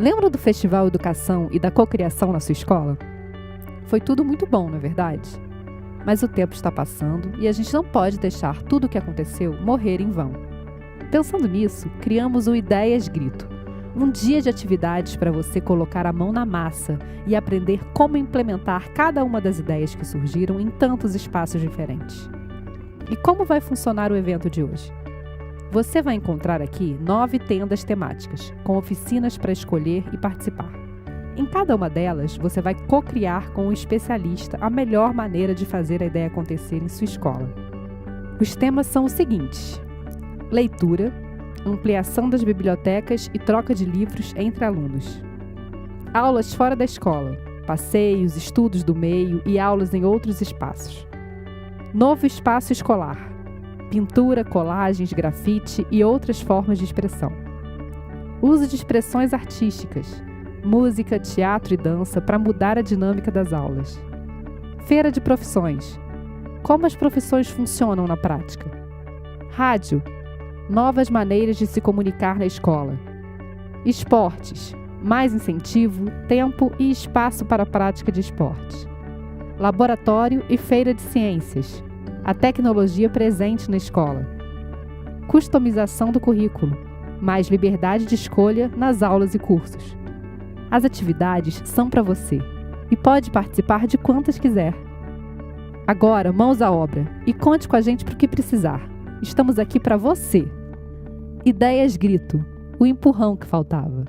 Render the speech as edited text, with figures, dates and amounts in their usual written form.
Lembra do Festival Educação e da cocriação na sua escola? Foi tudo muito bom, não é verdade? Mas o tempo está passando e a gente não pode deixar tudo o que aconteceu morrer em vão. Pensando nisso, criamos o Ideias Grito, um dia de atividades para você colocar a mão na massa e aprender como implementar cada uma das ideias que surgiram em tantos espaços diferentes. E como vai funcionar o evento de hoje? Você vai encontrar aqui 9 tendas temáticas, com oficinas para escolher e participar. Em cada uma delas, você vai co-criar com um especialista a melhor maneira de fazer a ideia acontecer em sua escola. Os temas são os seguintes: leitura, ampliação das bibliotecas e troca de livros entre alunos. Aulas fora da escola, passeios, estudos do meio e aulas em outros espaços. Novo espaço escolar, pintura, colagens, grafite e outras formas de expressão. Uso de expressões artísticas, música, teatro e dança para mudar a dinâmica das aulas. Feira de profissões, como as profissões funcionam na prática. Rádio, novas maneiras de se comunicar na escola. Esportes, mais incentivo, tempo e espaço para a prática de esportes. Laboratório e feira de ciências, a tecnologia presente na escola. Customização do currículo, mais liberdade de escolha nas aulas e cursos. As atividades são para você e pode participar de quantas quiser. Agora, mãos à obra e conte com a gente para o que precisar. Estamos aqui para você. Ideias Grito, o empurrão que faltava.